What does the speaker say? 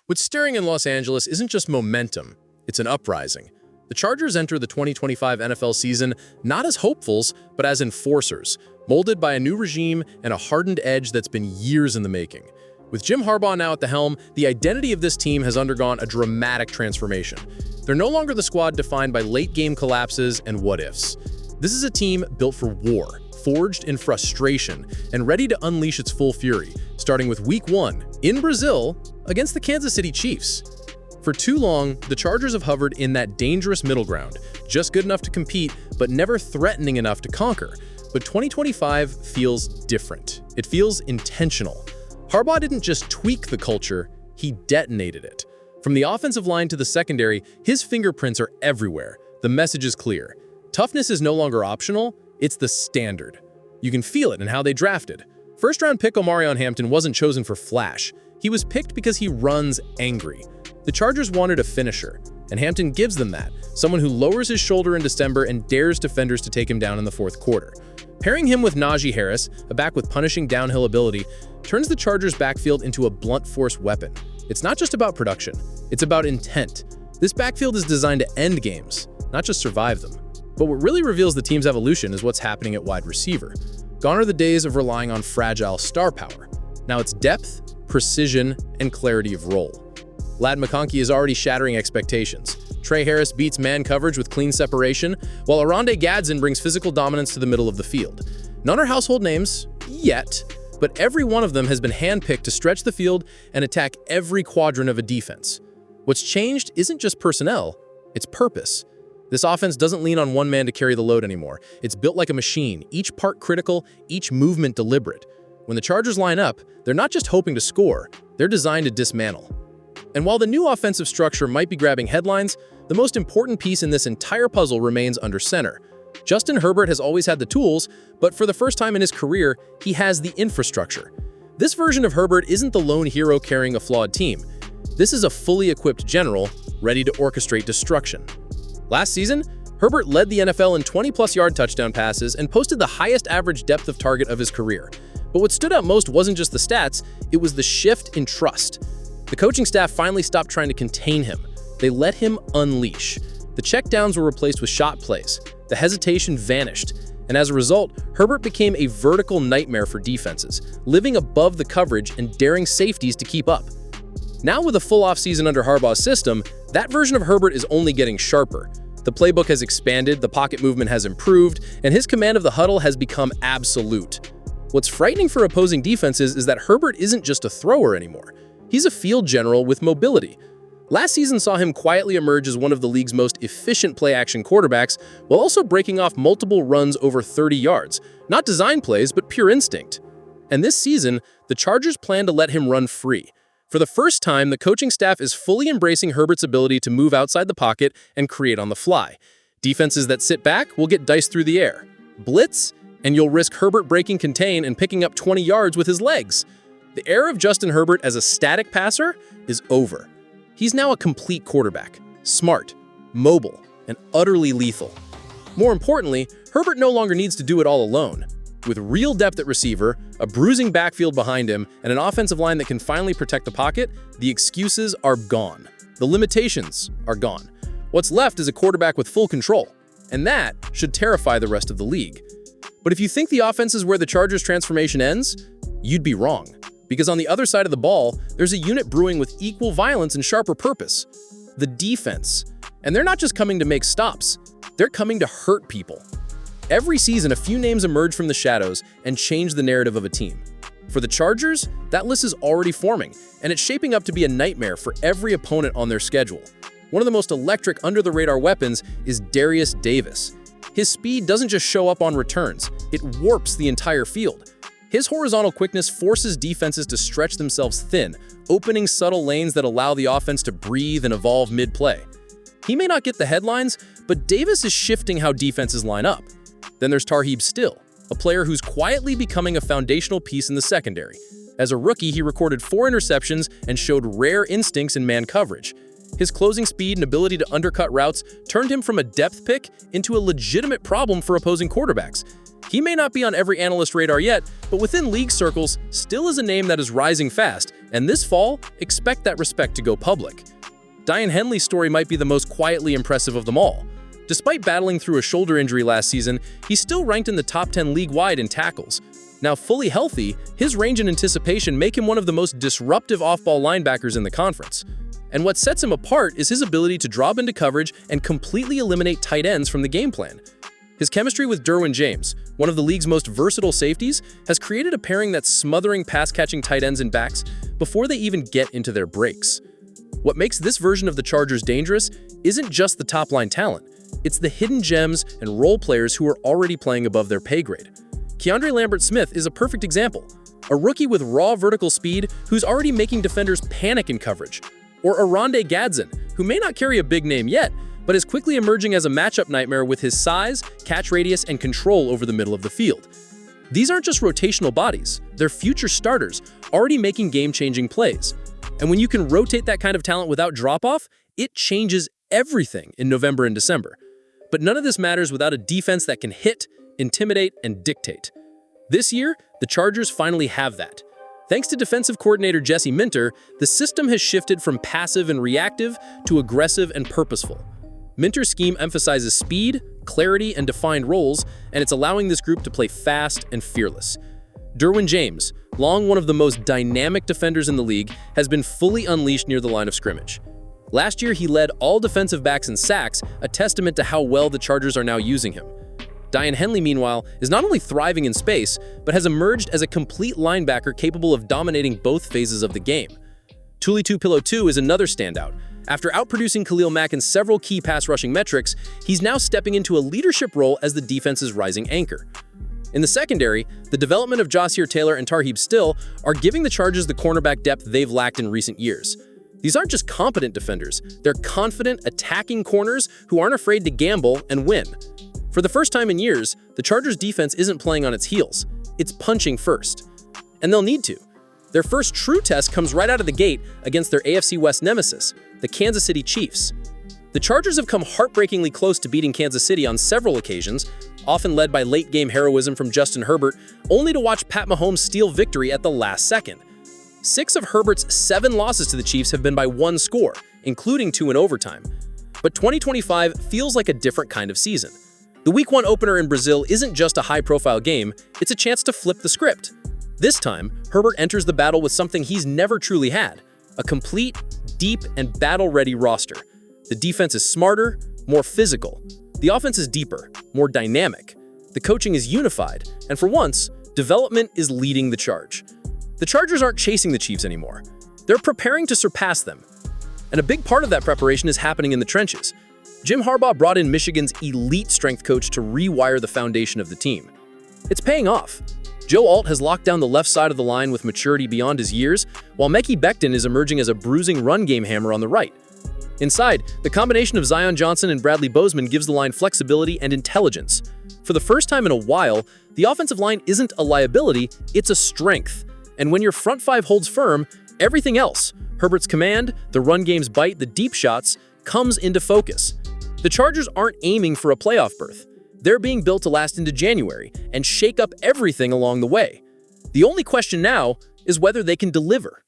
What's stirring in Los Angeles isn't just momentum, it's an uprising. The Chargers enter the 2025 NFL season not as hopefuls, but as enforcers, molded by a new regime and a hardened edge that's been years in the making. With Jim Harbaugh now at the helm, the identity of this team has undergone a dramatic transformation. They're no longer the squad defined by late-game collapses and what-ifs. This is a team built for war, forged in frustration, and ready to unleash its full fury, starting with Week 1 in Brazil against the Kansas City Chiefs. For too long, the Chargers have hovered in that dangerous middle ground, just good enough to compete, but never threatening enough to conquer. But 2025 feels different. It feels intentional. Harbaugh didn't just tweak the culture, he detonated it. From the offensive line to the secondary, his fingerprints are everywhere. The message is clear. Toughness is no longer optional, it's the standard. You can feel it in how they drafted. First-round pick Omarion Hampton wasn't chosen for flash. He was picked because he runs angry. The Chargers wanted a finisher, and Hampton gives them that, someone who lowers his shoulder in December and dares defenders to take him down in the fourth quarter. Pairing him with Najee Harris, a back with punishing downhill ability, turns the Chargers' backfield into a blunt force weapon. It's not just about production, it's about intent. This backfield is designed to end games, not just survive them. But what really reveals the team's evolution is what's happening at wide receiver. Gone are the days of relying on fragile star power. Now it's depth, precision, and clarity of role. Ladd McConkey is already shattering expectations. Trey Harris beats man coverage with clean separation, while Oronde Gadsden brings physical dominance to the middle of the field. None are household names, yet, but every one of them has been handpicked to stretch the field and attack every quadrant of a defense. What's changed isn't just personnel, it's purpose. This offense doesn't lean on one man to carry the load anymore. It's built like a machine, each part critical, each movement deliberate. When the Chargers line up, they're not just hoping to score, they're designed to dismantle. And while the new offensive structure might be grabbing headlines, the most important piece in this entire puzzle remains under center. Justin Herbert has always had the tools, but for the first time in his career, he has the infrastructure. This version of Herbert isn't the lone hero carrying a flawed team. This is a fully equipped general, ready to orchestrate destruction. Last season, Herbert led the NFL in 20-plus yard touchdown passes and posted the highest average depth of target of his career. But what stood out most wasn't just the stats, it was the shift in trust. The coaching staff finally stopped trying to contain him. They let him unleash. The checkdowns were replaced with shot plays. The hesitation vanished. And as a result, Herbert became a vertical nightmare for defenses, living above the coverage and daring safeties to keep up. Now with a full offseason under Harbaugh's system, that version of Herbert is only getting sharper. The playbook has expanded, the pocket movement has improved, and his command of the huddle has become absolute. What's frightening for opposing defenses is that Herbert isn't just a thrower anymore. He's a field general with mobility. Last season saw him quietly emerge as one of the league's most efficient play-action quarterbacks, while also breaking off multiple runs over 30 yards. Not design plays, but pure instinct. And this season, the Chargers plan to let him run free. For the first time, the coaching staff is fully embracing Herbert's ability to move outside the pocket and create on the fly. Defenses that sit back will get diced through the air. Blitz, and you'll risk Herbert breaking contain and picking up 20 yards with his legs. The era of Justin Herbert as a static passer is over. He's now a complete quarterback, smart, mobile, and utterly lethal. More importantly, Herbert no longer needs to do it all alone. With real depth at receiver, a bruising backfield behind him, and an offensive line that can finally protect the pocket, the excuses are gone. The limitations are gone. What's left is a quarterback with full control, and that should terrify the rest of the league. But if you think the offense is where the Chargers' transformation ends, you'd be wrong. Because on the other side of the ball, there's a unit brewing with equal violence and sharper purpose. The defense. And they're not just coming to make stops, they're coming to hurt people. Every season, a few names emerge from the shadows and change the narrative of a team. For the Chargers, that list is already forming, and it's shaping up to be a nightmare for every opponent on their schedule. One of the most electric under-the-radar weapons is Darius Davis. His speed doesn't just show up on returns, it warps the entire field. His horizontal quickness forces defenses to stretch themselves thin, opening subtle lanes that allow the offense to breathe and evolve mid-play. He may not get the headlines, but Davis is shifting how defenses line up. Then there's Tarheeb Still, a player who's quietly becoming a foundational piece in the secondary. As a rookie, he recorded 4 interceptions and showed rare instincts in man coverage. His closing speed and ability to undercut routes turned him from a depth pick into a legitimate problem for opposing quarterbacks. He may not be on every analyst radar yet, but within league circles, still is a name that is rising fast, and this fall, expect that respect to go public. Dion Henley's story might be the most quietly impressive of them all. Despite battling through a shoulder injury last season, he's still ranked in the top 10 league-wide in tackles. Now fully healthy, his range and anticipation make him one of the most disruptive off-ball linebackers in the conference. And what sets him apart is his ability to drop into coverage and completely eliminate tight ends from the game plan. His chemistry with Derwin James, one of the league's most versatile safeties, has created a pairing that's smothering pass-catching tight ends and backs before they even get into their breaks. What makes this version of the Chargers dangerous isn't just the top-line talent, it's the hidden gems and role players who are already playing above their pay grade. Keandre Lambert-Smith is a perfect example, a rookie with raw vertical speed who's already making defenders panic in coverage. Or Oronde Gadsden, who may not carry a big name yet, but is quickly emerging as a matchup nightmare with his size, catch radius, and control over the middle of the field. These aren't just rotational bodies, they're future starters, already making game-changing plays. And when you can rotate that kind of talent without drop-off, it changes everything in November and December. But none of this matters without a defense that can hit, intimidate, and dictate. This year, the Chargers finally have that. Thanks to defensive coordinator Jesse Minter, the system has shifted from passive and reactive to aggressive and purposeful. Minter's scheme emphasizes speed, clarity, and defined roles, and it's allowing this group to play fast and fearless. Derwin James, long one of the most dynamic defenders in the league, has been fully unleashed near the line of scrimmage. Last year, he led all defensive backs in sacks, a testament to how well the Chargers are now using him. Dion Henley, meanwhile, is not only thriving in space, but has emerged as a complete linebacker capable of dominating both phases of the game. Tuli Tuipulotu is another standout. After outproducing Khalil Mack in several key pass-rushing metrics, he's now stepping into a leadership role as the defense's rising anchor. In the secondary, the development of Jahsir Taylor and Tarheeb Still are giving the Chargers the cornerback depth they've lacked in recent years. These aren't just competent defenders, they're confident, attacking corners who aren't afraid to gamble and win. For the first time in years, the Chargers' defense isn't playing on its heels, it's punching first. And they'll need to. Their first true test comes right out of the gate against their AFC West nemesis, the Kansas City Chiefs. The Chargers have come heartbreakingly close to beating Kansas City on several occasions, often led by late-game heroism from Justin Herbert, only to watch Pat Mahomes steal victory at the last second. 6 of Herbert's 7 losses to the Chiefs have been by 1 score, including 2 in overtime. But 2025 feels like a different kind of season. The Week 1 opener in Brazil isn't just a high-profile game, it's a chance to flip the script. This time, Herbert enters the battle with something he's never truly had, a complete, deep, and battle-ready roster. The defense is smarter, more physical. The offense is deeper, more dynamic. The coaching is unified, and for once, development is leading the charge. The Chargers aren't chasing the Chiefs anymore. They're preparing to surpass them. And a big part of that preparation is happening in the trenches. Jim Harbaugh brought in Michigan's elite strength coach to rewire the foundation of the team. It's paying off. Joe Alt has locked down the left side of the line with maturity beyond his years, while Mekhi Becton is emerging as a bruising run game hammer on the right. Inside, the combination of Zion Johnson and Bradley Bozeman gives the line flexibility and intelligence. For the first time in a while, the offensive line isn't a liability, it's a strength. And when your front 5 holds firm, everything else, Herbert's command, the run game's bite, the deep shots, comes into focus. The Chargers aren't aiming for a playoff berth. They're being built to last into January and shake up everything along the way. The only question now is whether they can deliver.